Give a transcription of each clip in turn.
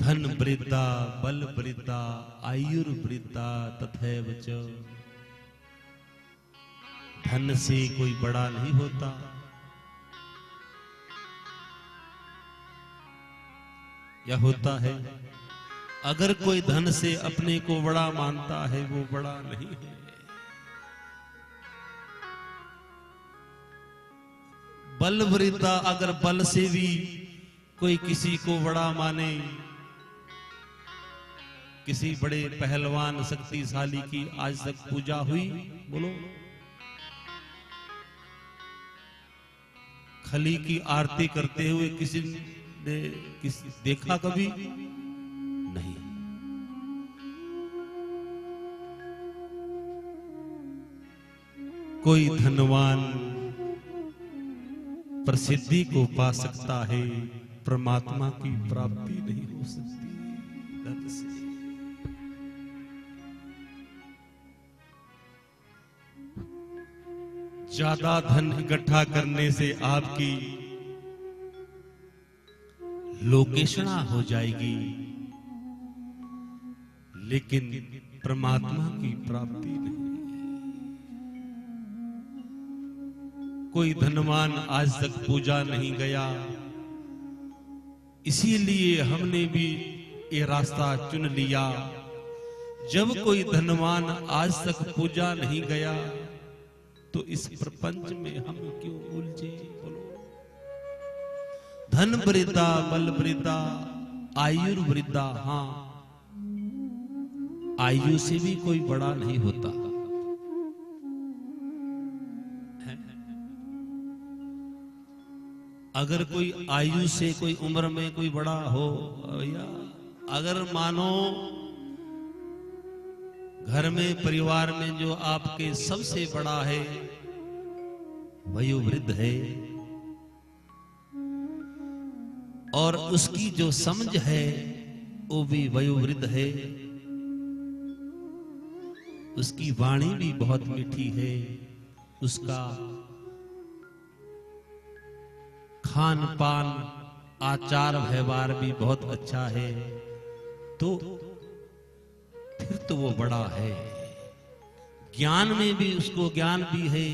धन वृद्धा बल वृद्धा आयुर्वृद्धा तथैव च। धन से कोई बड़ा नहीं होता, या होता है? अगर कोई धन से अपने को बड़ा मानता है वो बड़ा नहीं है। बल वृद्धा, अगर बल से भी कोई किसी को बड़ा माने, किसी बड़े पहलवान शक्तिशाली की आज तक पूजा हुई? बोलो। खली की आरती करते हुए किसी ने देखा कभी? नहीं। कोई धनवान प्रसिद्धि को पा सकता है, परमात्मा की प्राप्ति नहीं हो सकती धन से। ज्यादा धन इकट्ठा करने से आपकी लोकेशना हो जाएगी, लेकिन परमात्मा की प्राप्ति नहीं। कोई धनवान आज तक पूजा नहीं गया, इसीलिए हमने भी ये रास्ता चुन लिया। जब कोई धनवान आज तक पूजा नहीं गया तो इस प्रपंच में हम क्यों उलझे? बोलो। धन वृद्धा बल वृद्धा आयुर्वृद्धा, हाँ, आयु से भी कोई बड़ा नहीं होता है? अगर कोई आयु से, कोई उम्र में कोई बड़ा हो, या अगर मानो घर में परिवार में जो आपके सबसे बड़ा है वयोवृद्ध है, और उसकी जो समझ है वो भी वयोवृद्ध है, उसकी वाणी भी बहुत मीठी है, उसका खान पान आचार व्यवहार भी बहुत अच्छा है, तो फिर तो वो बड़ा है। ज्ञान में भी उसको ज्ञान भी है,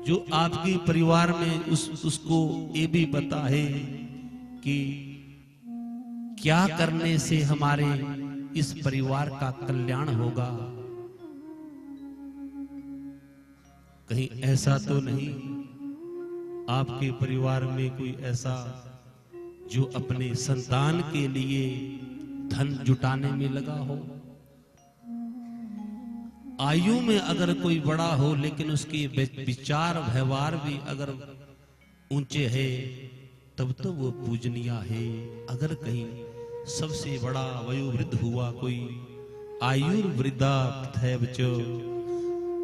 जो आपके परिवार में उसको ये भी पता है कि क्या करने से हमारे इस परिवार का कल्याण होगा। कहीं ऐसा तो नहीं आपके परिवार में कोई ऐसा जो अपने संतान के लिए धन जुटाने में लगा हो? आयु में अगर कोई बड़ा हो लेकिन उसके विचार व्यवहार भी अगर ऊंचे है तब तो वो पूजनीय है। अगर कहीं सबसे बड़ा वयोवृद्ध हुआ कोई, आयुर्वृद्धा तथैव च,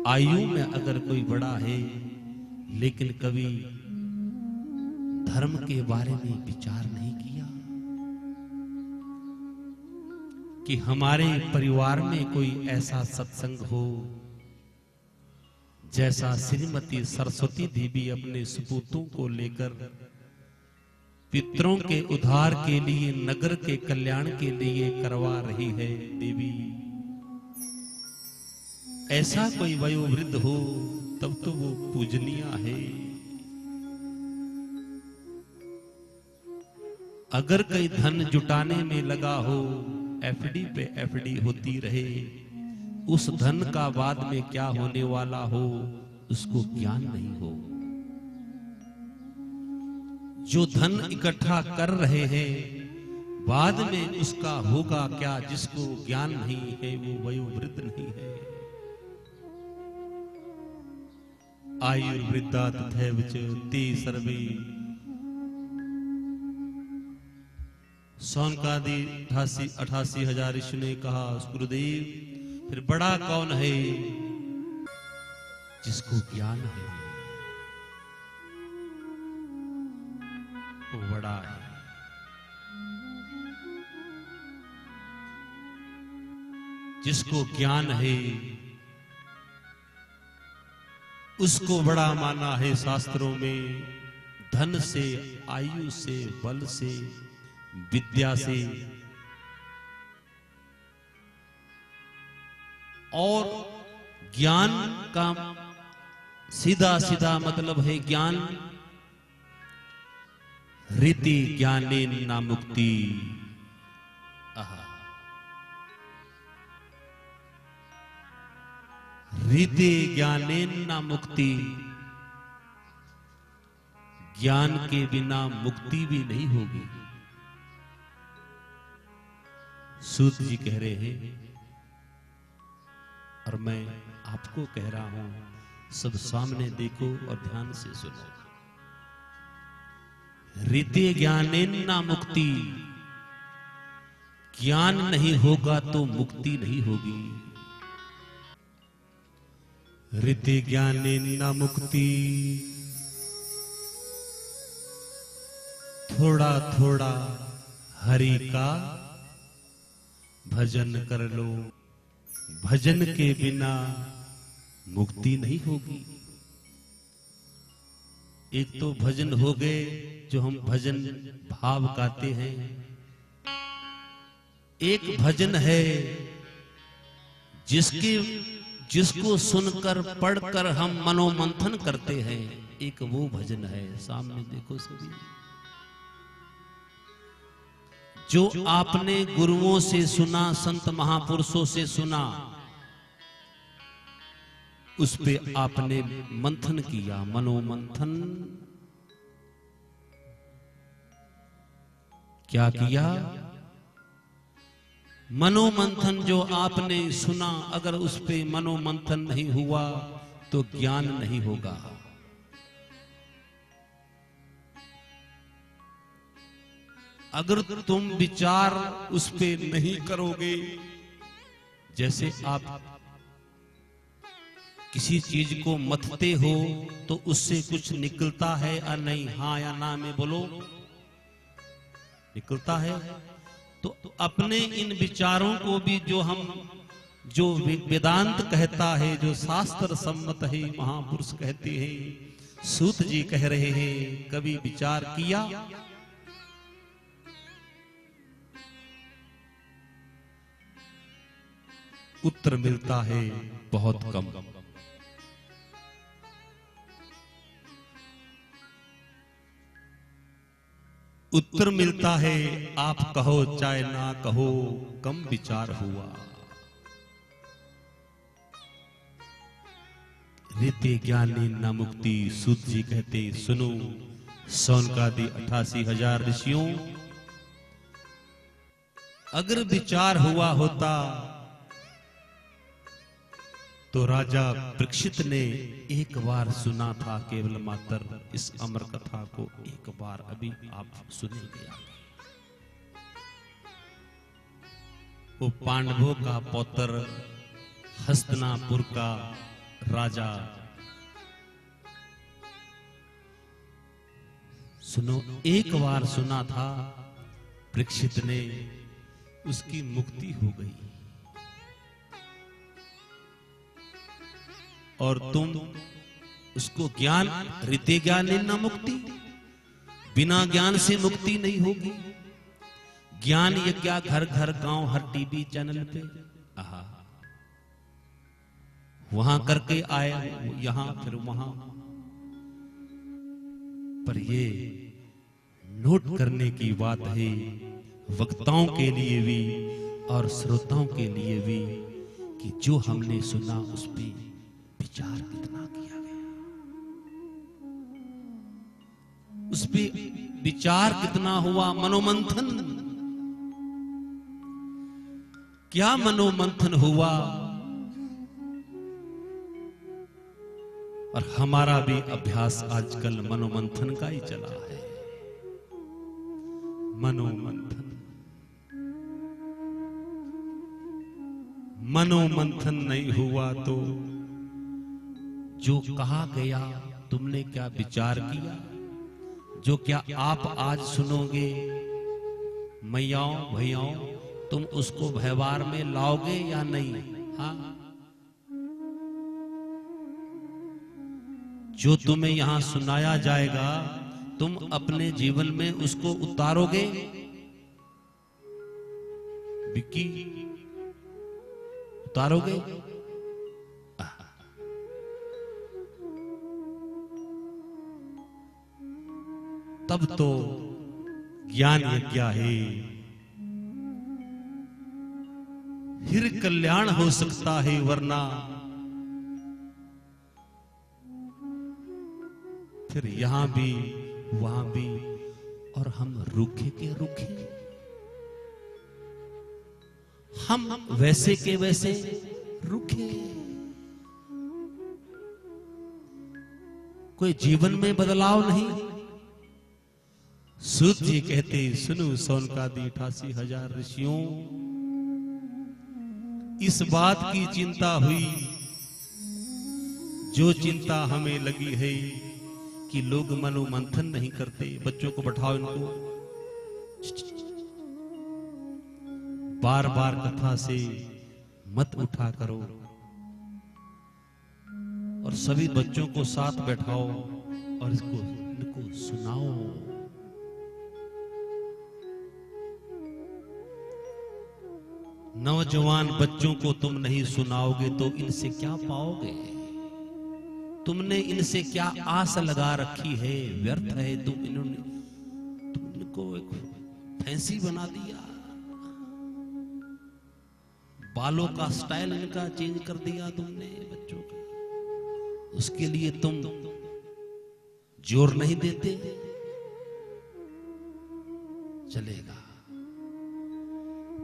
आयु में अगर कोई बड़ा है लेकिन कभी धर्म के बारे में विचार नहीं किया कि हमारे परिवार में कोई ऐसा सत्संग हो जैसा श्रीमती सरस्वती देवी अपने सपूतों को लेकर पितरों के उद्धार के लिए, नगर के कल्याण के लिए करवा रही है देवी। ऐसा कोई वयोवृद्ध हो तब तो वो पूजनीय है। अगर कोई धन जुटाने में लगा हो, एफडी पे एफडी होती रहे, उस धन का बाद में क्या होने वाला हो उसको ज्ञान नहीं हो। जो धन इकट्ठा कर रहे हैं बाद में उसका होगा क्या, जिसको ज्ञान नहीं है वो वयोवृद्ध नहीं है। आयुर्वृद्धा तथैव च ते सर्वे। सौनकादि 88,000 ऋषि ने कहा, गुरुदेव फिर बड़ा कौन है? जिसको ज्ञान है वो बड़ा है। जिसको ज्ञान है उसको बड़ा माना है शास्त्रों में। धन से, आयु से, बल से, विद्या से, और ज्ञान का सीधा सीधा मतलब है ज्ञान, रीति ज्ञानेन न मुक्ति। रीति ज्ञानेन न मुक्ति, ज्ञान के बिना मुक्ति भी नहीं होगी। सूत जी कह रहे हैं और मैं आपको कह रहा हूं, सब सामने देखो और ध्यान से सुनो। रीति ज्ञानेन न मुक्ति, ज्ञान नहीं होगा तो मुक्ति नहीं होगी। रीति ज्ञानेन न मुक्ति, थोड़ा थोड़ा हरि का भजन कर लो, भजन के बिना मुक्ति नहीं होगी। एक तो भजन हो गए जो हम भजन भाव गाते हैं, एक भजन है जिसको सुनकर पढ़कर हम मनोमंथन करते हैं, एक वो भजन है। सामने देखो सभी, जो आपने गुरुओं से सुना, संत महापुरुषों से सुना, उस पे आपने मंथन किया, मनोमंथन। क्या किया? मनोमंथन। जो आपने सुना, अगर उस पे मनोमंथन नहीं हुआ तो ज्ञान नहीं होगा। अगर तुम विचार उस पे नहीं करोगे, जैसे आप किसी चीज को मथते हो तो उससे कुछ निकलता है या नहीं? हाँ या ना में बोलो। निकलता है। तो अपने इन विचारों को भी जो वेदांत कहता है, जो शास्त्र सम्मत है, महापुरुष कहते हैं, सूत जी कह रहे हैं, कभी विचार किया? उत्तर मिलता है बहुत कम। उत्तर मिलता है, आप कहो चाहे ना कहो, कम विचार हुआ। रीति ज्ञानी न मुक्ति। सूत जी कहते, सुनो सौनकादि 88,000 ऋषियों, अगर विचार हुआ होता तो राजा परीक्षित ने एक बार सुना था, केवल मात्र इस अमर कथा को एक बार अभी आप सुनेंगे। वो पांडवों का पौत्र, हस्तिनापुर का राजा, सुनो एक बार सुना था परीक्षित ने, उसकी मुक्ति हो गई। और तुम उसको ज्ञान, रीति ज्ञान न मुक्ति, बिना ज्ञान से मुक्ति नहीं होगी। ज्ञान ये क्या घर घर गांव हर टीवी चैनल पे वहां करके आए, यहां फिर वहां। पर ये नोट करने की बात है, वक्ताओं के लिए भी और श्रोताओं के लिए भी, कि जो हमने सुना उस पे विचार कितना किया गया, उस पे विचार कितना हुआ, मनोमंथन। क्या मनोमंथन हुआ? और हमारा भी अभ्यास आजकल मनोमंथन का ही चला है। मनोमंथन, मनोमंथन नहीं हुआ तो जो कहा गया, तुमने क्या विचार किया? जो क्या आप आज सुनोगे, मैयाओं भैयाओं, तुम उसको व्यवहार में लाओगे या नहीं? हाँ, जो तुम्हें यहां सुनाया जाएगा, तुम अपने जीवन में उसको उतारोगे? विक्की उतारोगे? तब तो ज्ञान यज्ञ है, फिर कल्याण हो सकता है, वरना फिर यहां भी वहां भी और हम रूखे के रूखे, हम वैसे के वैसे रूखे। कोई जीवन में बदलाव नहीं। सूत जी कहते, सुनो सौनकादि 88,000 ऋषियों, इस बात की चिंता हुई, जो चिंता हमें लगी है कि लोग मनोमंथन नहीं करते। बच्चों को बैठाओ, इनको बार बार कथा से मत उठा करो, और सभी बच्चों को साथ बैठाओ और इनको सुनाओ। नौजवान बच्चों को तुम नहीं सुनाओगे तो इनसे क्या पाओगे? तुमने इनसे क्या आस लगा रखी है? व्यर्थ है। तुम इनको एक फैंसी बना दिया, बालों का स्टाइल इनका चेंज कर दिया तुमने बच्चों का। उसके लिए तुम जोर नहीं देते, चलेगा।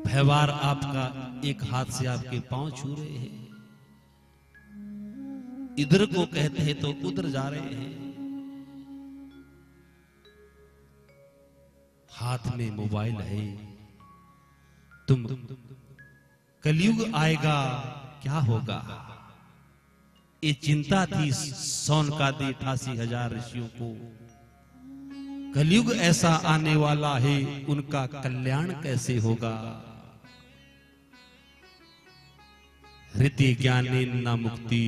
व्यवहार आपका एक हाथ से आपके पांव छू रहे हैं, इधर को कहते हैं तो उधर जा रहे हैं। हाथ में मोबाइल है। तुम कलयुग आएगा, क्या होगा? ये चिंता थी सौनकादि 88,000 ऋषियों को। कलयुग ऐसा आने वाला है, उनका कल्याण कैसे होगा? हृदय ज्ञाने न मुक्ति।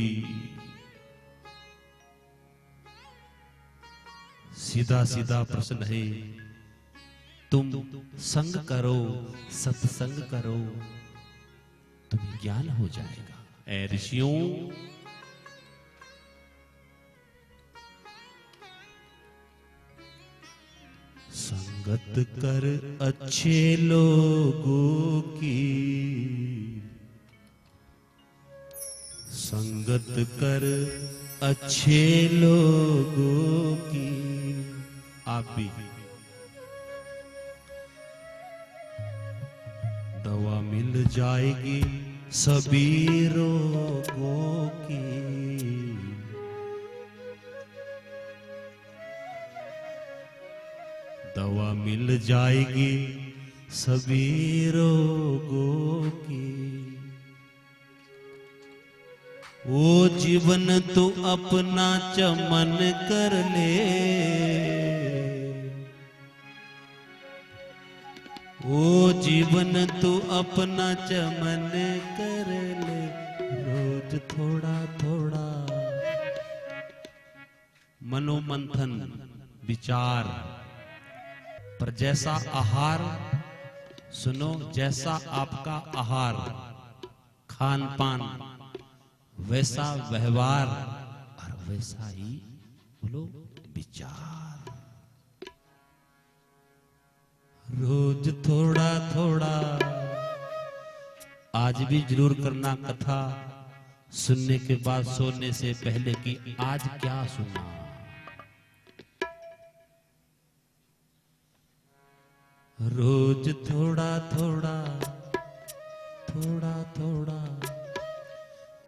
सीधा सीधा प्रश्न है, तुम संग करो, सत्संग करो, तुम्हें ज्ञान हो जाएगा। ऐ ऋषियों, संगत कर अच्छे लोगों की, संगत कर अच्छे लोगों की। आप भी दवा मिल जाएगी सभी रोगों की। दवा मिल जाएगी सभी रोगों की। वो जीवन तो अपना चमन कर ले, वो जीवन तो अपना चमन कर ले। रोज थोड़ा थोड़ा मनोमंथन विचार पर, जैसा आहार, सुनो, जैसा आपका आहार खान पान, वैसा व्यवहार और वैसा ही बोलो विचार। रोज थोड़ा थोड़ा, आज भी जरूर करना कथा सुनने के बाद सोने से पहले कि आज क्या सुना। रोज थोड़ा थोड़ा थोड़ा थोड़ा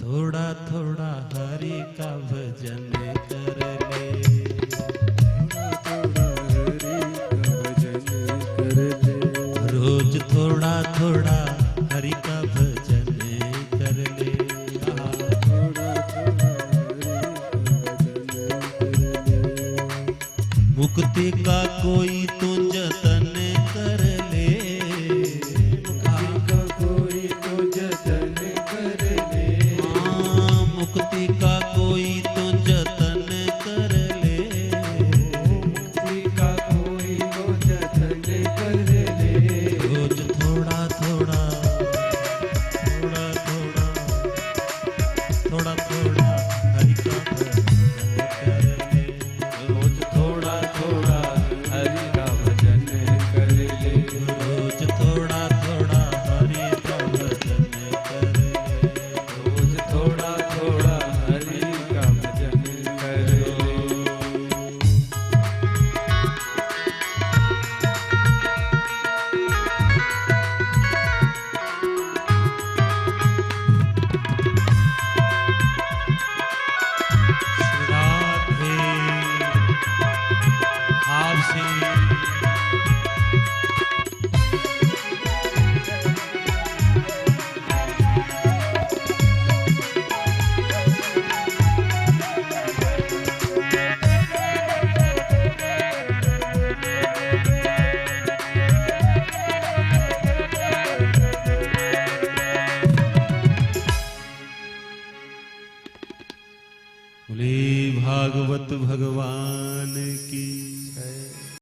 थोड़ा थोड़ा हरि का भजन कर ले। थोड़ा रोज थोड़ा थोड़ा हरि का भजन कर ले। मुक्ति का कोई तो जतन कर ले, मुक्ति का कोई तो जतन कर ले। हाँ, मुक्ति का कोई तो जतन कर ले, मुक्ति का कोई तो जतन कर ले। रोज थोड़ा थोड़ा बोले भागवत भगवान की।